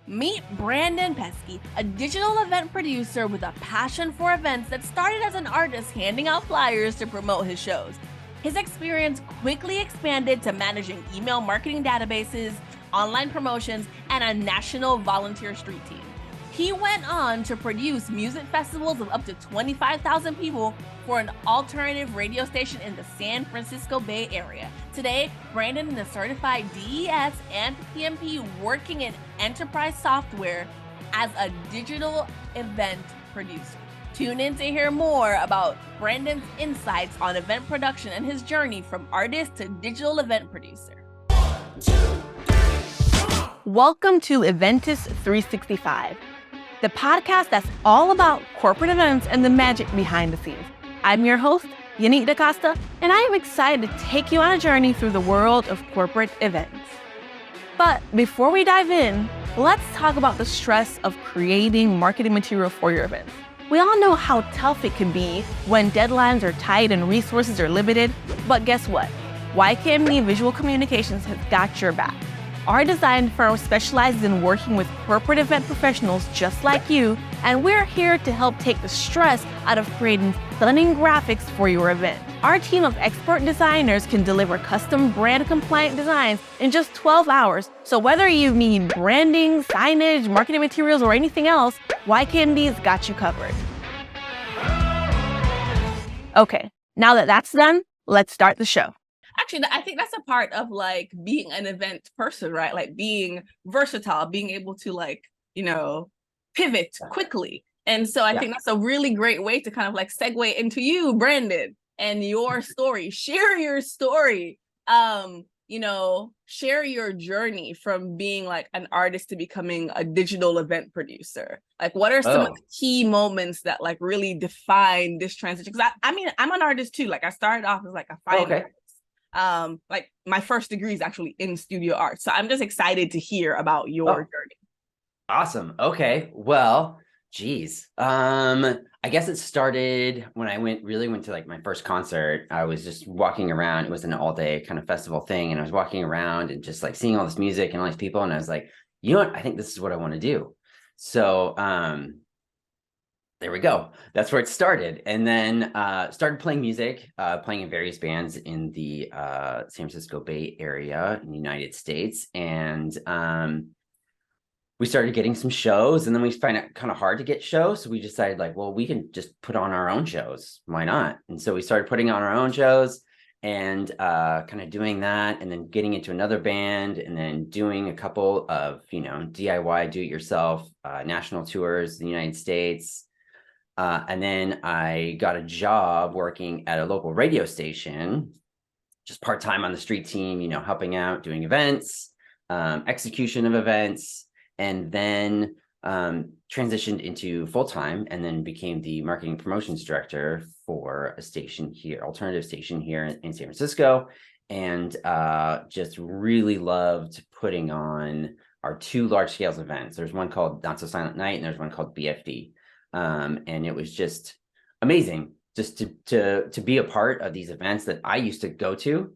Meet Brandon Paski, a digital event producer with a passion for events that started as an artist handing out flyers to promote his shows. His experience quickly expanded to managing email marketing databases, online promotions, and a national volunteer street team. He went on to produce music festivals of up to 25,000 people for an alternative radio station in the San Francisco Bay Area. Today, Brandon is a certified DES and PMP working in enterprise software as a digital event producer. Tune in to hear more about Brandon's insights on event production and his journey from artist to digital event producer. Welcome to Eventus 365, the podcast that's all about corporate events and the magic behind the scenes. I'm your host, Yanique DaCosta, and I am excited to take you on a journey through the world of corporate events. But before we dive in, let's talk about the stress of creating marketing material for your events. We all know how tough it can be when deadlines are tight and resources are limited, but guess what? YKMD Visual Communications has got your back. Our design firm specializes in working with corporate event professionals just like you, and we're here to help take the stress out of creating stunning graphics for your event. Our team of expert designers can deliver custom brand-compliant designs in just 12 hours. So whether you need branding, signage, marketing materials, or anything else, YKMD's got you covered. Okay, now that that's done, let's start the show. Actually, I think that's a part of like being an event person, right? Like being versatile, being able to like, pivot quickly. And so I think that's a really great way to kind of like segue into you, Brandon, and your story. Share your story. Share your journey from being like an artist to becoming a digital event producer. Like, what are some of the key moments that like really define this transition? Because I'm an artist too. Like I started off as like a fine artist. Like my first degree is actually in studio art. So I'm just excited to hear about your journey. Awesome. Okay. Well, geez. I guess it started when I went to like my first concert. I was just walking around. It was an all day kind of festival thing. And I was walking around and just like seeing all this music and all these people. And I was like, you know what? I think this is what I want to do. So, there we go. That's where it started. And then started playing music, playing in various bands in the San Francisco Bay Area in the United States. And we started getting some shows, and then we find it kind of hard to get shows. So we decided like, well, we can just put on our own shows. Why not? And so we started putting on our own shows and kind of doing that, and then getting into another band, and then doing a couple of, DIY, do-it-yourself national tours in the United States. And then I got a job working at a local radio station, just part-time on the street team, helping out, doing events, execution of events, and then transitioned into full-time, and then became the marketing promotions director for a station here, alternative station here in San Francisco, and just really loved putting on our two large-scale events. There's one called Not So Silent Night, and there's one called BFD. And it was just amazing just to be a part of these events that I used to go to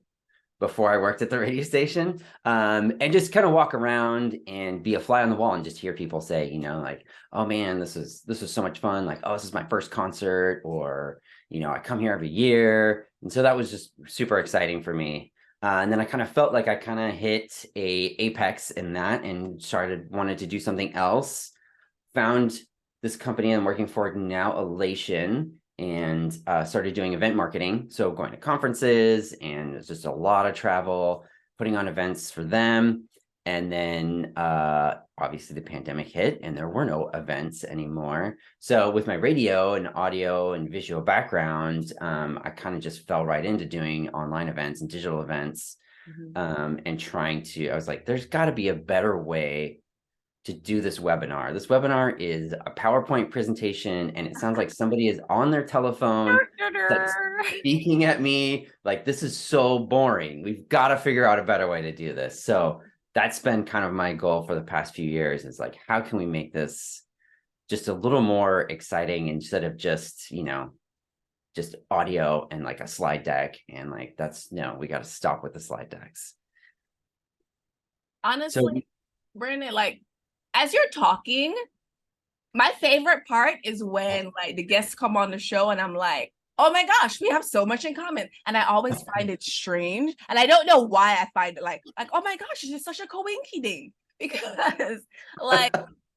before I worked at the radio station, and just kind of walk around and be a fly on the wall and just hear people say, like, oh man, this is so much fun. Like, oh, this is my first concert, or, I come here every year. And so that was just super exciting for me. And then I kind of felt like I kind of hit a apex in that and wanted to do something else. Found this company I'm working for now, Elation, and started doing event marketing. So going to conferences, and it's just a lot of travel, putting on events for them. And then obviously the pandemic hit and there were no events anymore. So with my radio and audio and visual background, I kind of just fell right into doing online events and digital events. And I was like, there's got to be a better way to do this webinar. This webinar is a PowerPoint presentation, and it sounds like somebody is on their telephone that's speaking at me. Like, this is so boring. We've got to figure out a better way to do this. So that's been kind of my goal for the past few years, is like, how can we make this just a little more exciting instead of just, just audio and like a slide deck. And like, we got to stop with the slide decks. Honestly, Brandon, like, as you're talking, my favorite part is when like the guests come on the show and I'm like, oh my gosh, we have so much in common. And I always find it strange. And I don't know why I find it like, oh my gosh, it's just such a coinky because like,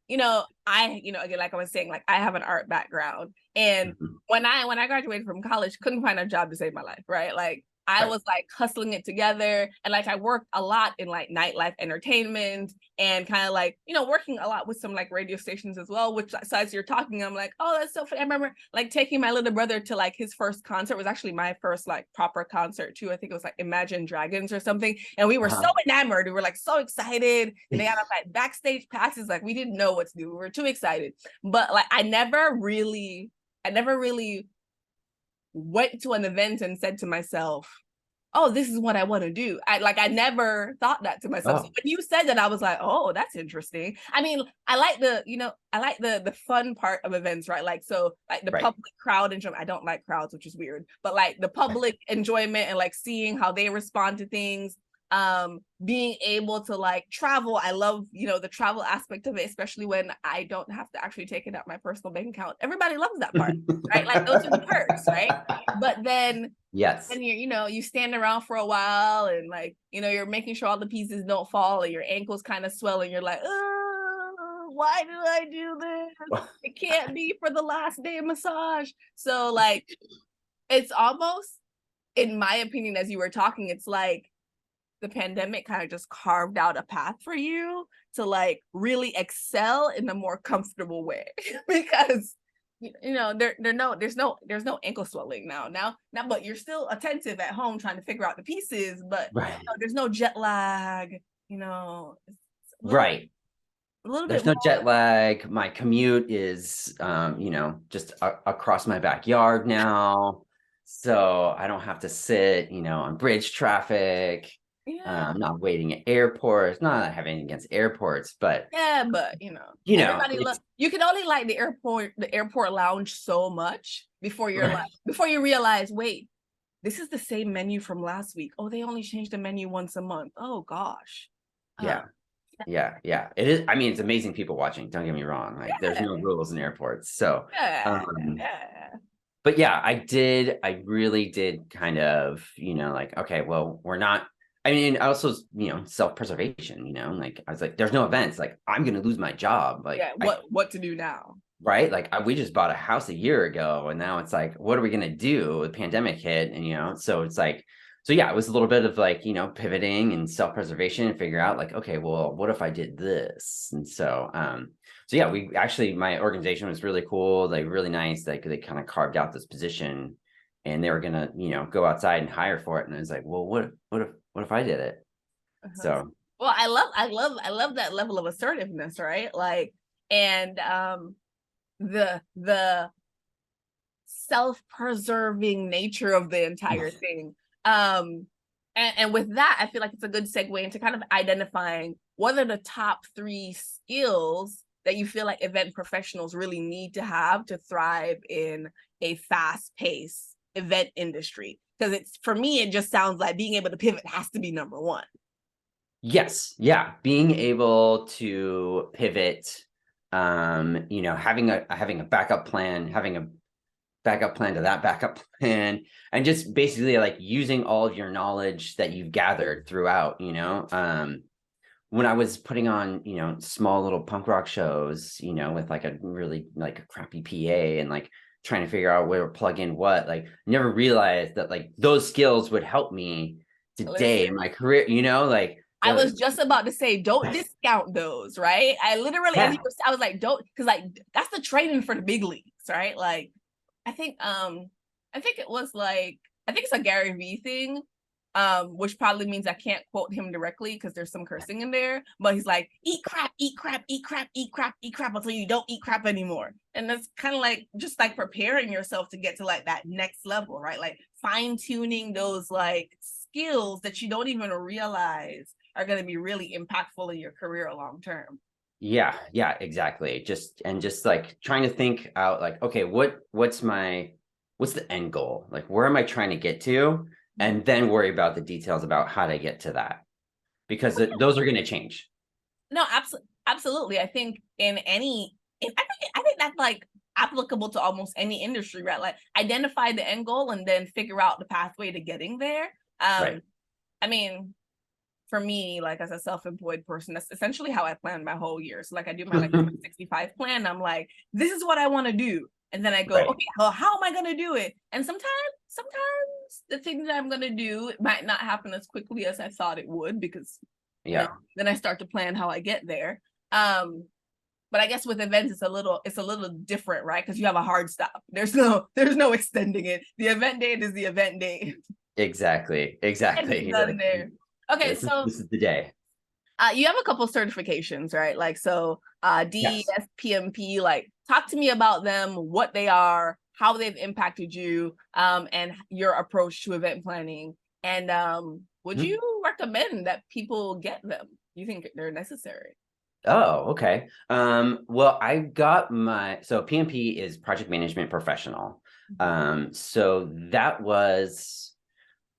again, like I was saying, like I have an art background. And when I graduated from college, couldn't find a job to save my life, right? Like I was like hustling it together. And like I worked a lot in like nightlife entertainment and kind of like, working a lot with some like radio stations as well, which so as you're talking, I'm like, oh, that's so funny. I remember like taking my little brother to like his first concert. It was actually my first like proper concert too. I think it was like Imagine Dragons or something. And we were so enamored. We were like so excited. And they had like backstage passes. Like we didn't know what to do. We were too excited. But like I never really went to an event and said to myself, oh, this is what I want to do. I never thought that to myself. So when you said that, I was like, oh, that's interesting. I mean, I like the fun part of events, right? Like, so like the public crowd enjoyment. I don't like crowds, which is weird, but like the public enjoyment and like seeing how they respond to things. Being able to like travel. I love, the travel aspect of it, especially when I don't have to actually take it out my personal bank account. Everybody loves that part, right? Like those are the perks, right? But then yes, and you stand around for a while and like, you're making sure all the pieces don't fall and your ankles kind of swell and you're like, oh, why do I do this? It can't be for the last day massage. So like, it's almost, in my opinion, as you were talking, it's like the pandemic kind of just carved out a path for you to like really excel in a more comfortable way because there's no ankle swelling now, but you're still attentive at home trying to figure out the pieces, but there's no jet lag, right. A little There's bit no jet lag. My commute is, just across my backyard now. So I don't have to sit, on bridge traffic. I'm not waiting at airports. Not that I have anything against airports, but everybody you can only like the airport lounge so much before you realize, wait, this is the same menu from last week. Oh, they only changed the menu once a month. Oh gosh. Yeah. It is. I mean, it's amazing people watching. Don't get me wrong. Like there's no rules in airports. So, but yeah, I really did kind of, like, okay, well, we're not. I mean, also, self-preservation, like I was like, there's no events, like I'm going to lose my job. Like, what to do now? Right. Like we just bought a house a year ago and now it's like, what are we going to do? The pandemic hit and, so it's like, so yeah, it was a little bit of like, pivoting and self-preservation and figure out like, okay, well, what if I did this? And so, yeah, my organization was really cool. Like really nice. Like they kind of carved out this position and they were going to, go outside and hire for it. And I was like, well, what if I did it? So, well, I love that level of assertiveness, right? Like, and, the self-preserving nature of the entire thing. And with that, I feel like it's a good segue into kind of identifying what are the top 3 skills that you feel like event professionals really need to have to thrive in a fast-paced event industry. Because for me, it just sounds like being able to pivot has to be number 1. Yes. Yeah. Being able to pivot, having a backup plan, having a backup plan to that backup plan, and just basically like using all of your knowledge that you've gathered throughout, when I was putting on, small little punk rock shows, with like a really like a crappy PA and like trying to figure out where to plug in what, like never realized that like those skills would help me today in my career, like. I was just about to say, don't discount those, right? I literally, I was like, don't, because like that's the training for the big leagues, right? Like, I think it was like, I think it's a Gary Vee thing, which probably means I can't quote him directly because there's some cursing in there. But he's like, eat crap, eat crap, eat crap, eat crap, eat crap until you don't eat crap anymore. And that's kind of like just like preparing yourself to get to like that next level, right? Like fine tuning those like skills that you don't even realize are going to be really impactful in your career long term. Yeah, exactly. Just like trying to think out like, okay, what's the end goal? Like, where am I trying to get to? And then worry about the details about how to get to that, because those are going to change. No, Absolutely. I think I think that's like applicable to almost any industry, right? Like identify the end goal and then figure out the pathway to getting there. Right. I mean, for me, like as a self-employed person, that's essentially how I plan my whole year. So like I do my like 65 plan. I'm like, this is what I want to do. And then I go, Right. okay, well, how am I going to do it? And sometimes the thing that I'm going to do, it might not happen as quickly as I thought it would because, you know, then I start to plan how I get there. But I guess with events, it's a little different, right? Because you have a hard stop. There's no extending it. The event date is the event date. Exactly. And it's done there. Okay, so this is the day. you have a couple certifications, right? Like so, DES, Yes. PMP. Like, talk to me about them, what they are, how they've impacted you, and your approach to event planning. And would you recommend that people get them? You think they're necessary? Oh, okay. Well, I got so PMP is project management professional. So that was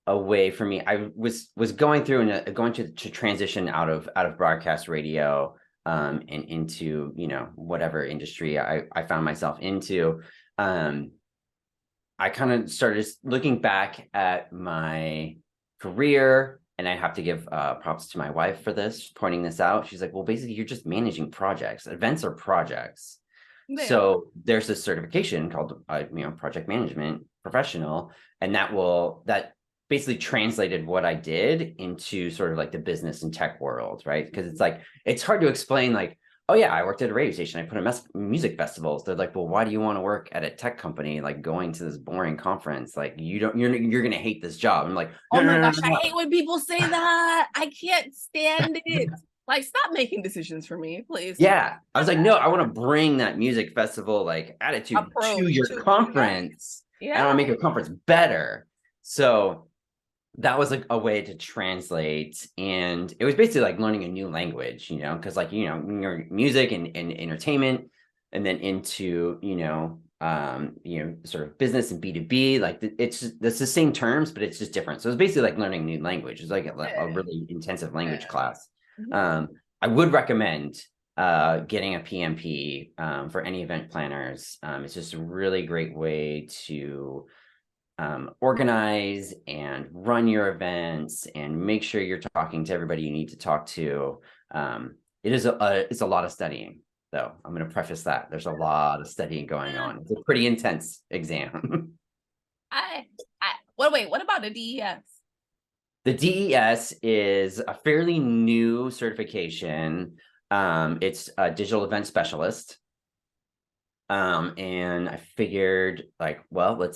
a way for me. I was going through and going to transition out of broadcast radio and into, you know, whatever industry I found myself into. I kind of started looking back at my career, and I have to give props to my wife for this, pointing this out. She's like, well, basically, you're just managing projects. Events are projects. Yeah. So there's this certification called, project management professional, and that basically translated what I did into sort of like the business and tech world, right? Because it's like, it's hard to explain, like, oh yeah, I worked at a radio station. I put on music festivals. They're like, well, why do you want to work at a tech company? Like going to this boring conference, like you're going to hate this job. I'm like, oh my gosh, I hate when people say that. I can't stand it. Like, stop making decisions for me, please. Yeah. I was like, no, I want to bring that music festival like attitude to your conference. Yeah. I want to make your conference better. So that was like a way to translate, and it was basically like learning a new language, you know, because like, you know, your music and entertainment, and then into, sort of business and B2B, like it's the same terms, but it's just different. So it's basically like learning a new language. It's like a really intensive language class. I would recommend getting a PMP for any event planners. It's just a really great way to organize and run your events and make sure you're talking to everybody you need to talk to. It's a lot of studying, though. I'm going to preface that there's a lot of studying going on. It's a pretty intense exam. What about the DES? The DES is a fairly new certification. It's a digital event specialist. And I figured, like, well,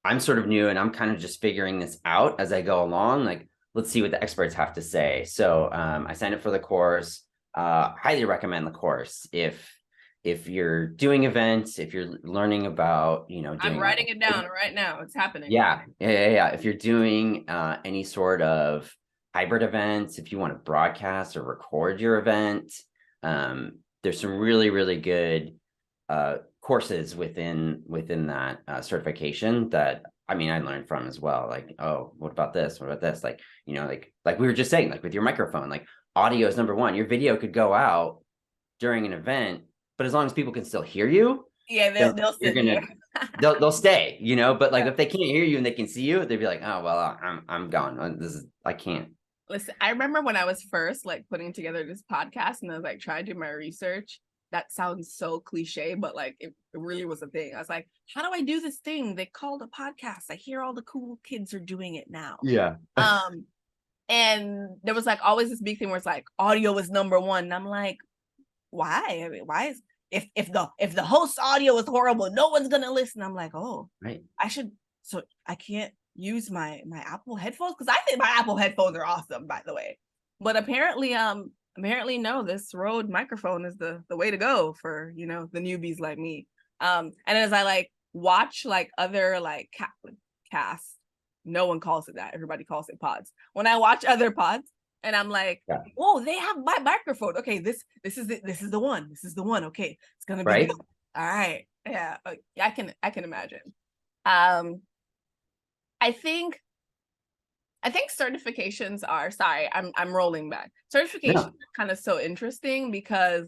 I'm sort of new and I'm kind of just figuring this out as I go along. Like, let's see what the experts have to say. So I signed up for the course. Highly recommend the course if you're doing events, if you're learning about, I'm writing it down right now. It's happening. Yeah. If you're doing any sort of hybrid events, if you want to broadcast or record your event, there's some really, really good courses within that certification that I learned from as well. Like, oh, what about this? What about this? Like, like we were just saying, like with your microphone, like audio is number one. Your video could go out during an event, but as long as people can still hear you, yeah, they'll stay, but like if they can't hear you and they can see you, they'd be like, oh, well, I'm gone. I can't. Listen, I remember when I was first like putting together this podcast and I was like trying to do my research. That sounds so cliche, but like it really was a thing. I was like, how do I do this thing they called a podcast? I hear all the cool kids are doing it now. Yeah. And there was like always this big thing where it's like audio is number one. And I'm like, why? I mean, why is if the host audio is horrible, no one's gonna listen. I'm like, oh, right. So I can't use my Apple headphones, because I think my Apple headphones are awesome, by the way. But apparently no, this Rode microphone is the way to go for the newbies like me. And as I like watch like other like casts, no one calls it that. Everybody calls it pods. When I watch other pods, and I'm like, oh, they have my microphone. Okay, this is it. This is the one. This is the one. Okay, it's gonna be right. Good. All right. Yeah, I can imagine. I think I think certifications are, sorry, I'm rolling back. Certifications Yeah. are kind of so interesting because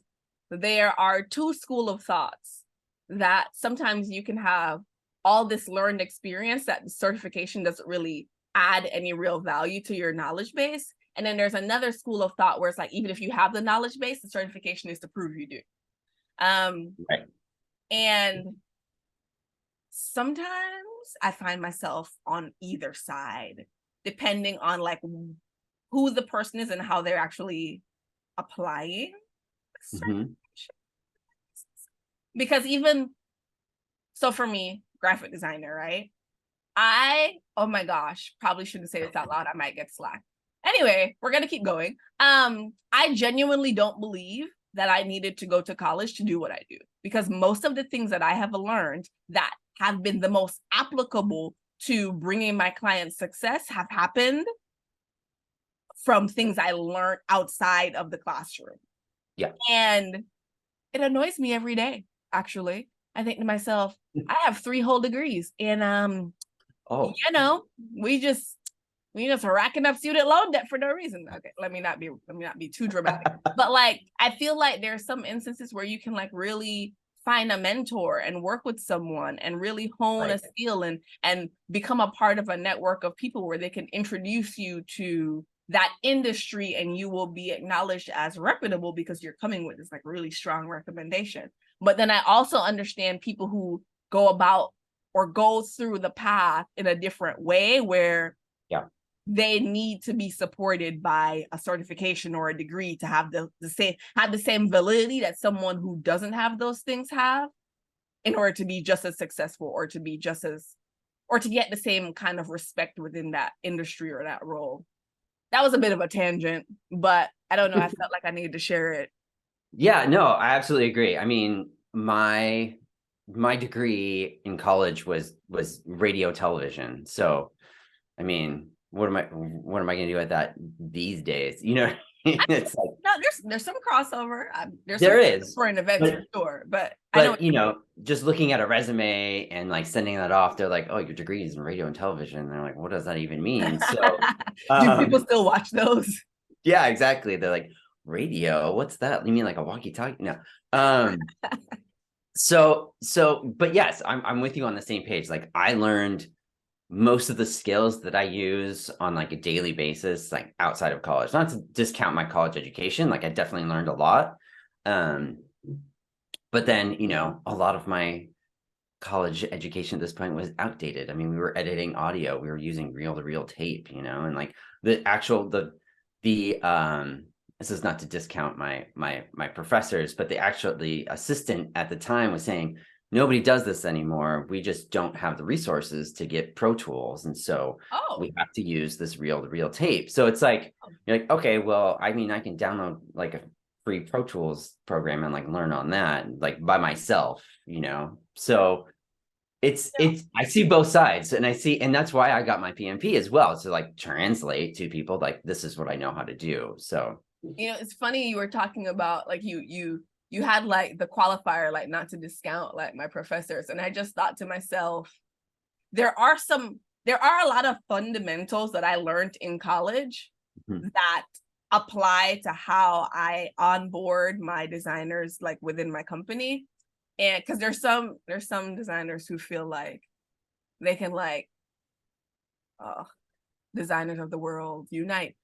there are two school of thoughts that sometimes you can have all this learned experience that the certification doesn't really add any real value to your knowledge base. And then there's another school of thought where it's like, even if you have the knowledge base, the certification is to prove you do. Right. And sometimes I find myself on either side, depending on like who the person is and how they're actually applying. Mhm. Because even so, for me, graphic designer, right? Oh my gosh, probably shouldn't say this out loud. I might get slack. Anyway, we're gonna keep going. I genuinely don't believe that I needed to go to college to do what I do, because most of the things that I have learned that have been the most applicable to bringing my clients success have happened from things I learned outside of the classroom. Yeah. And it annoys me every day, actually. I think to myself, I have 3 whole degrees, and Oh, you know, we just racking up student loan debt for no reason. Okay, let me not be too dramatic. But like, I feel like there's some instances where you can like really find a mentor and work with someone and really hone a right. skill and become a part of a network of people where they can introduce you to that industry, and you will be acknowledged as reputable because you're coming with this like really strong recommendation. But then I also understand people who go about or go through the path in a different way where Yeah. they need to be supported by a certification or a degree to have the same validity that someone who doesn't have those things have, in order to be just as successful or to be just as, or to get the same kind of respect within that industry or that role. That was a bit of a tangent, but I don't know. I felt like I needed to share it. Yeah, no, I absolutely agree. I mean, my degree in college was radio television. So, I mean, what am I going to do with that these days? You know, it's like No, there's some crossover. There's there some is, for an event but for sure, but I know. you know, just looking at a resume and like sending that off, they're like, "Oh, your degree is in radio and television." And they're like, "What does that even mean?" So, Do people still watch those? yeah, exactly. They're like, "Radio? What's that? You mean like a walkie-talkie?" No. Um, but yes, I'm with you on the same page. Like, I learned most of the skills that I use on like a daily basis, like outside of college. Not to discount my college education, like I definitely learned a lot. But then, you know, a lot of my college education at this point was outdated. I mean, we were editing audio, we were using reel-to-reel tape, you know, and like the this is not to discount my professors, but the assistant at the time was saying, nobody does this anymore. We just don't have the resources to get Pro Tools. And so we have to use this reel-to-reel tape. So it's like, you're like, okay, well, I mean, I can download like a free Pro Tools program and like learn on that like by myself, you know? So it's I see both sides, and that's why I got my PMP as well, to like translate to people like, this is what I know how to do. So, you know, it's funny you were talking about like you had like the qualifier, like not to discount like my professors, and I just thought to myself, there are a lot of fundamentals that I learned in college that apply to how I onboard my designers like within my company. And because there's some designers who feel like they can like designers of the world unite.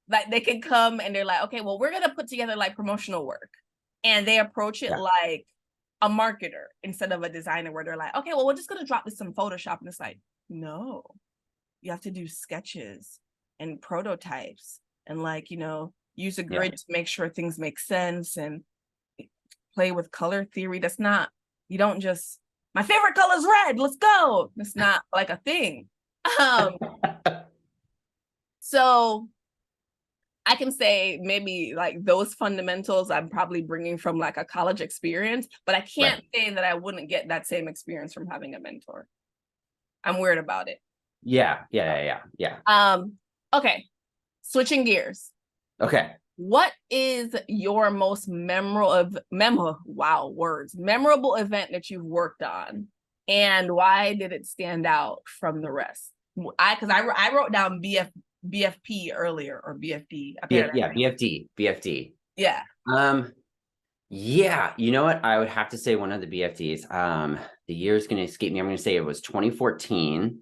Like they can come and they're like, okay, well, we're gonna put together like promotional work, and they approach it like a marketer instead of a designer, where they're like, okay, well, we're just gonna drop this in Photoshop, and it's like, no, you have to do sketches and prototypes and like, you know, use a grid to make sure things make sense and play with color theory. That's not, you don't just, my favorite color is red, let's go. That's not like a thing. So I can say maybe like those fundamentals I'm probably bringing from like a college experience, but I can't say that I wouldn't get that same experience from having a mentor. I'm weird about it. Yeah. Okay, switching gears. Okay. What is your most memorable event that you've worked on, and why did it stand out from the rest? I wrote down BFP earlier, or BFD. BFD. Yeah. Yeah, you know what? I would have to say one of the BFDs. The year is going to escape me. I'm going to say it was 2014.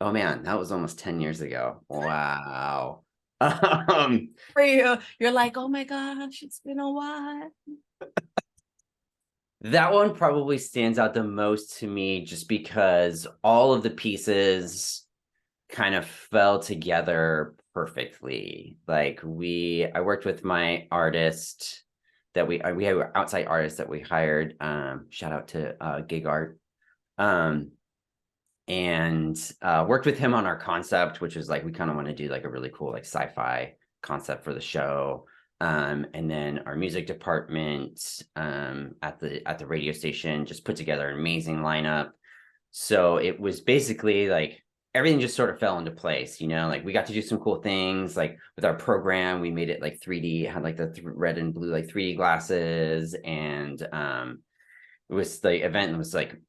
Oh man, that was almost 10 years ago. Wow. For you, you're like, oh my gosh, it's been a while. That one probably stands out the most to me just because all of the pieces kind of fell together perfectly. Like I worked with my artist that we had an outside artist that we hired. Shout out to Gig Art. And worked with him on our concept, which is like we kind of want to do like a really cool like sci-fi concept for the show. And then our music department at the radio station just put together an amazing lineup. So it was basically like everything just sort of fell into place, like we got to do some cool things like with our program. We made it like 3D, had like the red and blue like 3D glasses, and it was the event was like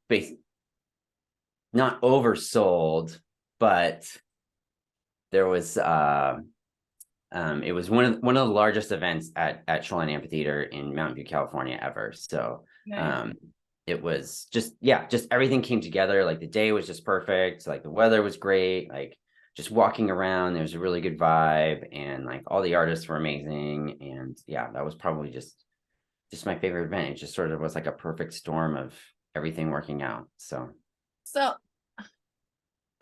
not oversold, but there was it was one of the largest events at Shoreline Amphitheater in Mountain View, California ever. So nice. It was just everything came together. Like the day was just perfect. Like the weather was great. Like just walking around, there was a really good vibe, and like all the artists were amazing. And yeah, that was probably just my favorite event. It just sort of was like a perfect storm of everything working out. So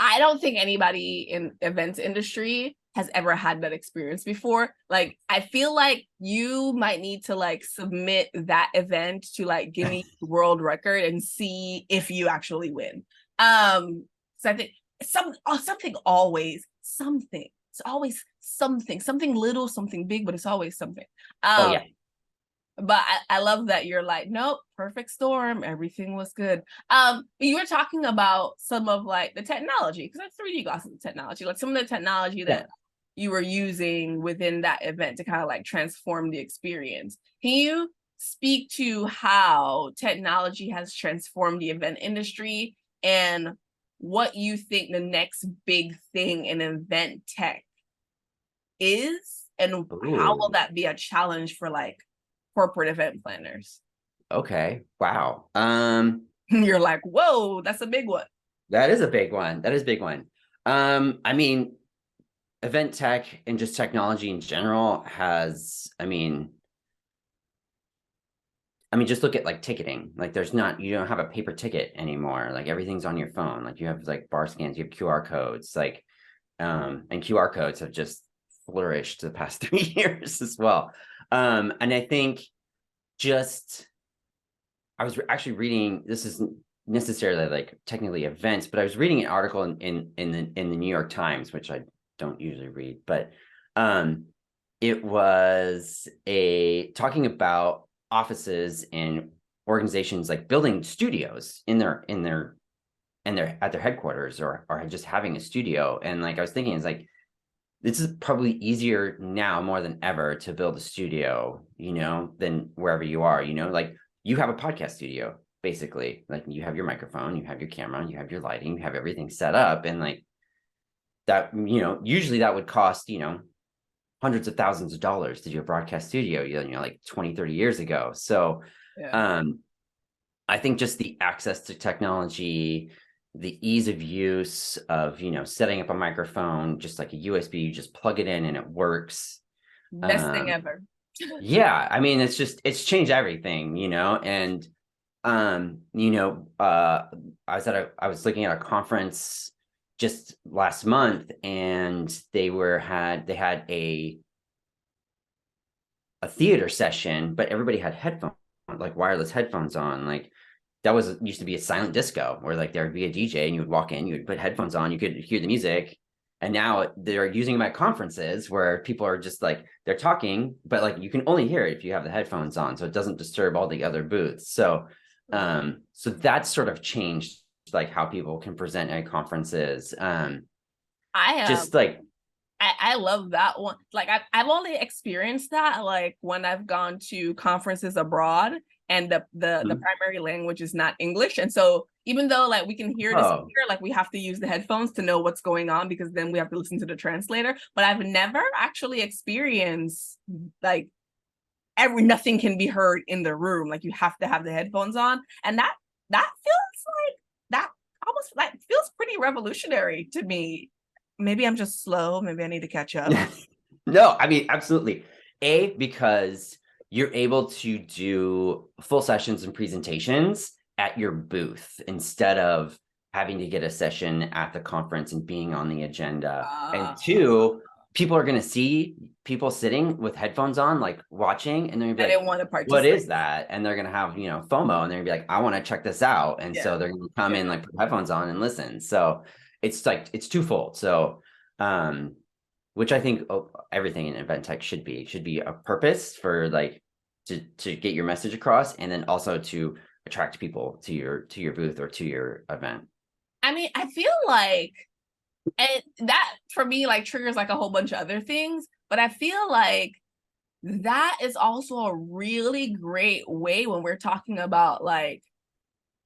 I don't think anybody in events industry has ever had that experience before. Like, I feel like you might need to like submit that event to like Guinness World Record and see if you actually win. So I think it's always something little, something big, but it's always something. Yeah. But I love that you're like, nope, perfect storm, everything was good. But you were talking about some of like the technology, because that's 3D glasses technology, like some of the technology that you were using within that event to kind of like transform the experience. Can you speak to how technology has transformed the event industry and what you think the next big thing in event tech is, and how will that be a challenge for like corporate event planners? Okay. Wow. You're like, whoa, that's a big one. That is a big one. I mean, event tech and just technology in general has, just look at like ticketing. Like you don't have a paper ticket anymore. Like everything's on your phone. Like you have like bar scans, you have QR codes, like, and QR codes have just flourished the past 3 years as well. And I think I was actually reading, this isn't necessarily like technically events, but I was reading an article in the New York Times, which I don't usually read, but it was talking about offices and organizations like building studios at their headquarters or just having a studio. And like I was thinking, it's like this is probably easier now more than ever to build a studio, than wherever you are, like you have a podcast studio, basically. Like you have your microphone, you have your camera, you have your lighting, you have everything set up. And like that, usually that would cost, hundreds of thousands of dollars to do a broadcast studio, like 20, 30 years ago. So I think just the access to technology, the ease of use of, setting up a microphone, just like a USB, you just plug it in and it works. Best thing ever. Yeah. It's changed everything, and, I was looking at a conference just last month, and they had a theater session, but everybody had headphones, like wireless headphones on. Like that used to be a silent disco where like there would be a DJ and you would walk in, you would put headphones on, you could hear the music. And now they're using them at conferences where people are just like, they're talking, but like you can only hear it if you have the headphones on, so it doesn't disturb all the other booths. So so that's sort of changed like how people can present at conferences. I I love that one. Like I've only experienced that like when I've gone to conferences abroad and the Mhm. primary language is not English. And so even though like we can hear the Oh, speaker, like we have to use the headphones to know what's going on because then we have to listen to the translator. But I've never actually experienced like nothing can be heard in the room. Like you have to have the headphones on. And that feels like that almost like feels pretty revolutionary to me. Maybe I'm just slow. Maybe I need to catch up. no, I mean, absolutely. Because you're able to do full sessions and presentations at your booth instead of having to get a session at the conference and being on the agenda. And two, people are going to see people sitting with headphones on, like watching, and they're going to I be like, didn't want to what participate. is that? And they're going to have, FOMO, and they're going to be like, I want to check this out. And Yeah. so they're going to come in, like, put headphones on and listen. So it's like, it's twofold. So, which I think everything in event tech should be a purpose for like to get your message across, and then also to attract people to your booth or to your event. I mean, I feel like that for me like triggers like a whole bunch of other things, but I feel like that is also a really great way when we're talking about like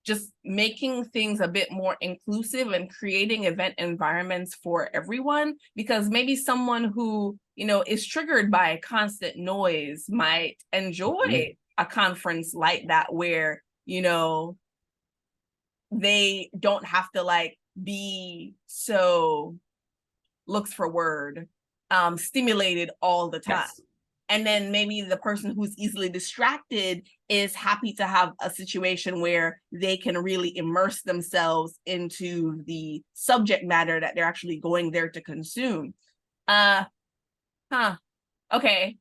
just making things a bit more inclusive and creating event environments for everyone, because maybe someone who is triggered by constant noise might enjoy a conference like that where they don't have to like be so looks for word stimulated all the time. Yes. And then maybe the person who's easily distracted is happy to have a situation where they can really immerse themselves into the subject matter that they're actually going there to consume. Okay.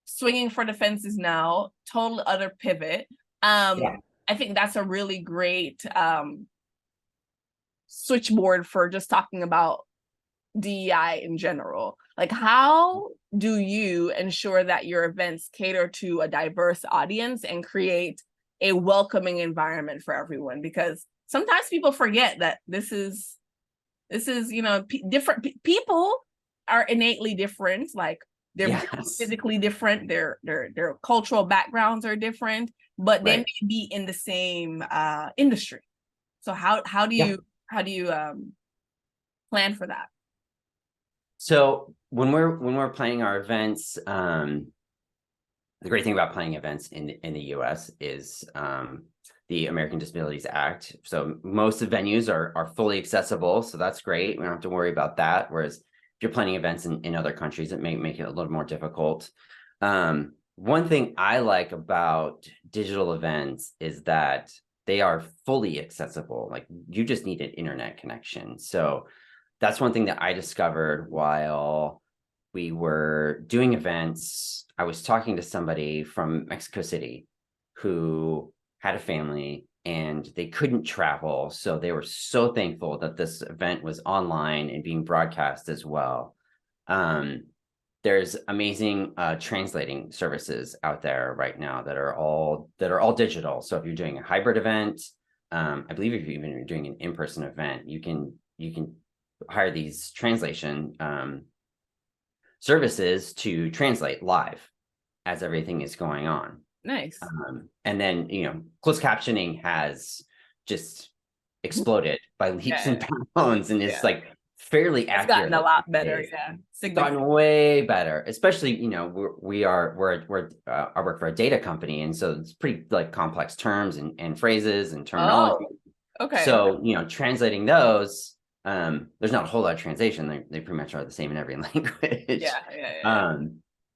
Swinging for the fences now, total other pivot. Yeah. I think that's a really great switchboard for just talking about DEI in general. Like, how do you ensure that your events cater to a diverse audience and create a welcoming environment for everyone? Because sometimes people forget that this is different people are innately different. Like they're Yes. physically different, their cultural backgrounds are different, but they Right. may be in the same industry. So how do you plan for that? So when we're planning our events, the great thing about planning events in the US is the American Disabilities Act. So most of venues are fully accessible. So that's great. We don't have to worry about that. Whereas if you're planning events in other countries, it may make it a little more difficult. One thing I like about digital events is that they are fully accessible. Like you just need an internet connection. So that's one thing that I discovered while we were doing events. I was talking to somebody from Mexico City who had a family and they couldn't travel. So they were so thankful that this event was online and being broadcast as well. There's amazing translating services out there right now that are all digital. So if you're doing a hybrid event, I believe if you're even doing an in-person event, you can hire these translation services to translate live as everything is going on. Nice. And then, closed captioning has just exploded by leaps and bounds, and it's like fairly accurate. It's gotten a lot better. Yeah. It's gotten way better, especially, I work for a data company. And so it's pretty like complex terms and phrases and terminology. Oh, okay. So, translating those, there's not a whole lot of translation. They pretty much are the same in every language. Yeah.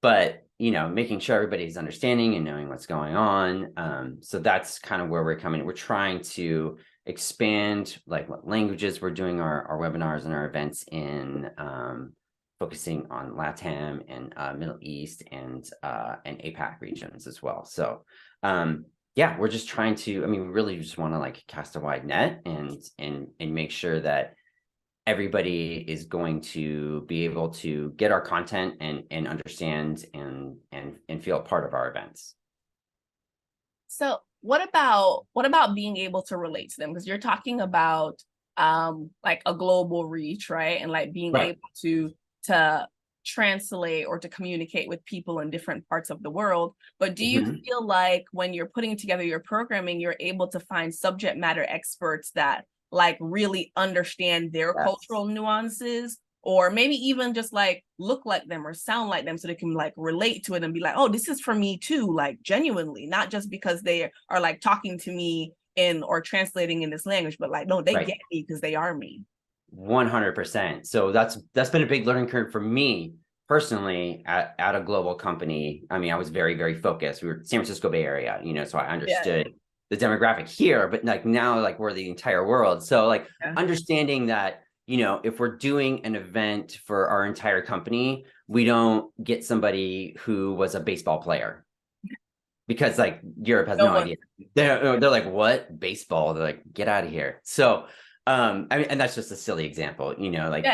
But, making sure everybody's understanding and knowing what's going on. So that's kind of where we're coming. We're trying to expand like what languages we're doing our webinars and our events in, focusing on LATAM and Middle East and APAC regions as well. So, we're just trying to, we really just want to like cast a wide net and make sure that everybody is going to be able to get our content and understand and feel a part of our events. So what about being able to relate to them? Because you're talking about like a global reach, right? And like being able to to translate or to communicate with people in different parts of the world. But do you feel like when you're putting together your programming, you're able to find subject matter experts that like really understand their cultural nuances, or maybe even just like look like them or sound like them, so they can like relate to it and be like, oh, this is for me too, like genuinely, not just because they are like talking to me in or translating in this language, but like, no, they get me because they are me. 100%. So that's been a big learning curve for me personally at a global company. I mean, I was very, very focused. We were San Francisco Bay Area, you know, so I understood the demographic here, but like now, like we're the entire world. So like understanding that, you know, if we're doing an event for our entire company, we don't get somebody who was a baseball player, because like Europe has no idea. They're like, what? Baseball? They're like, get out of here. So I mean, and that's just a silly example, you know, like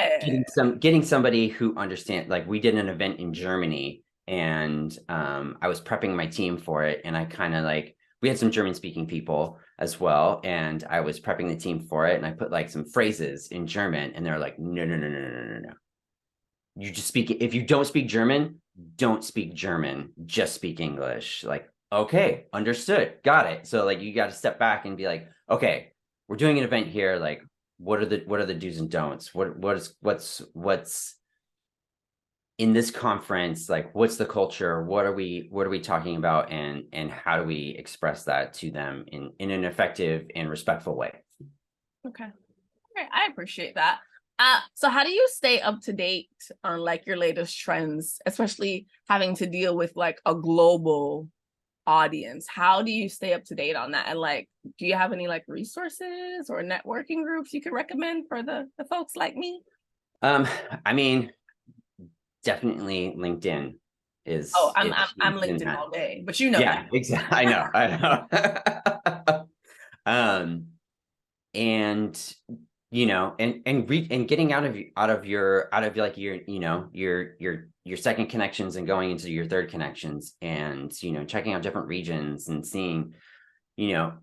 getting somebody who understands. Like we did an event in Germany, and I was prepping my team for it, and I kind of like, we had some German speaking people as well, and I was prepping the team for it, and I put like some phrases in German, and they're like, no. You just speak. If you don't speak German, don't speak German. Just speak English. Like, okay, understood, got it. So like, you got to step back and be like, okay, we're doing an event here. Like, what are the do's and don'ts? What's in this conference? Like, what's the culture? What are we talking about? And how do we express that to them in an effective and respectful way? Okay. All right. I appreciate that. So how do you stay up to date on like your latest trends, especially having to deal with like a global audience? How do you stay up to date on that? And like, do you have any like resources or networking groups you could recommend for the folks like me? I mean, definitely LinkedIn is. Oh, I'm LinkedIn all day, but you know that. Exactly. I know. And you know, and getting out of your you know, your second connections and going into your third connections, and you know, checking out different regions and seeing, you know,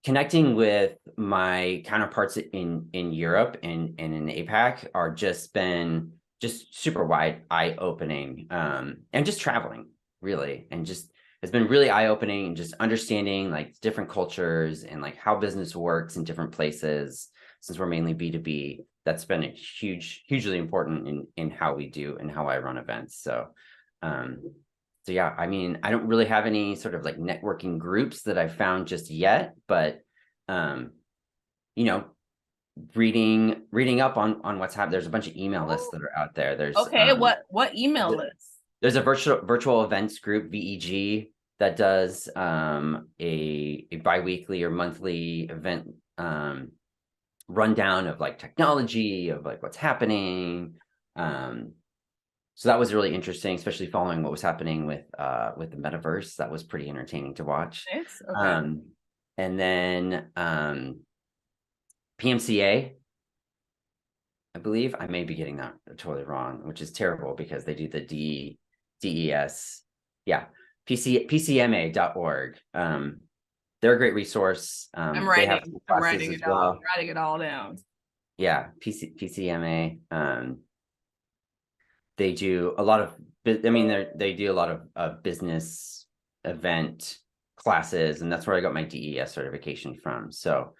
connecting with my counterparts in Europe and in APAC are just been super eye-opening, and just traveling really, and just has been really eye-opening, and just understanding like different cultures and like how business works in different places. Since we're mainly B2B, that's been a hugely important in how we do and how I run events. So yeah, I mean, I don't really have any sort of like networking groups that I've found just yet, but you know, reading up on what's happening. There's a bunch of email lists that are out there. There's what email lists? There's a virtual events group, VEG, that does a biweekly or monthly event rundown of like technology, of like what's happening. So that was really interesting, especially following what was happening with the metaverse. That was pretty entertaining to watch. Nice. Okay. And then PMCA, I believe. I may be getting that totally wrong, which is terrible because they do the DES. Yeah, PCMA.org. They're a great resource. I'm writing it all down. Yeah, PCMA. They do a lot of, I mean, they do a lot of business event classes, and that's where I got my DES certification from. So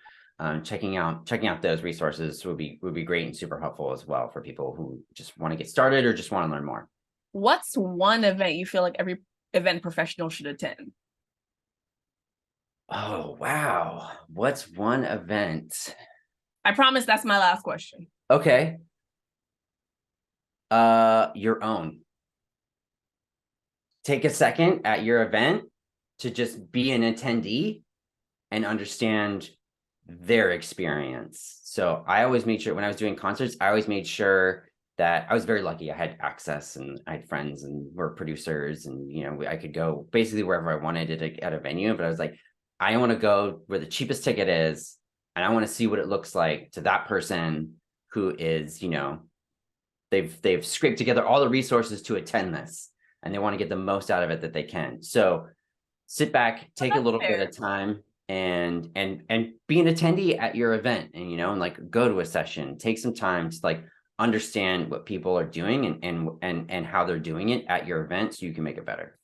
checking out those resources would be great and super helpful as well for people who just want to get started or just want to learn more. What's one event you feel like every event professional should attend? Oh, wow. What's one event? I promise that's my last question. Okay. Your own. Take a second at your event to just be an attendee and understand their experience. So I always made sure when I was doing concerts, I always made sure that I was very lucky. I had access, and I had friends and were producers, and you know, I could go basically wherever I wanted at a venue. But I was like, I want to go where the cheapest ticket is, and I want to see what it looks like to that person who is, you know, they've scraped together all the resources to attend this, and they want to get the most out of it that they can. So sit back, take a little bit of time, and be an attendee at your event, and you know, and like go to a session, take some time to like understand what people are doing and how they're doing it at your event so you can make it better.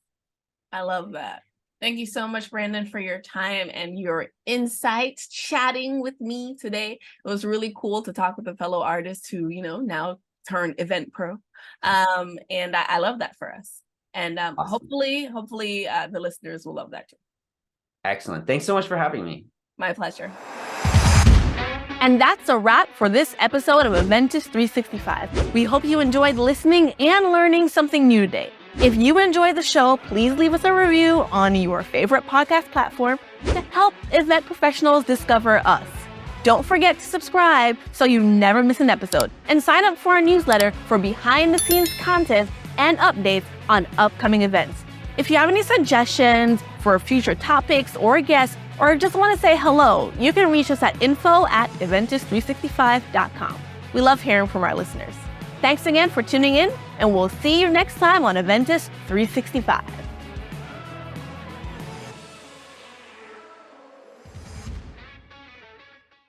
I love that. Thank you so much, Brandon, for your time and your insights chatting with me today. It was really cool to talk with a fellow artist who, now turned event pro. And I love that for us. And Awesome. hopefully the listeners will love that too. Excellent. Thanks so much for having me. My pleasure. And that's a wrap for this episode of Eventus 365. We hope you enjoyed listening and learning something new today. If you enjoyed the show, please leave us a review on your favorite podcast platform to help event professionals discover us. Don't forget to subscribe so you never miss an episode, and sign up for our newsletter for behind-the-scenes content and updates on upcoming events. If you have any suggestions for future topics or guests, or just want to say hello, you can reach us at info@eventus365.com. We love hearing from our listeners. Thanks again for tuning in, and we'll see you next time on Eventus 365.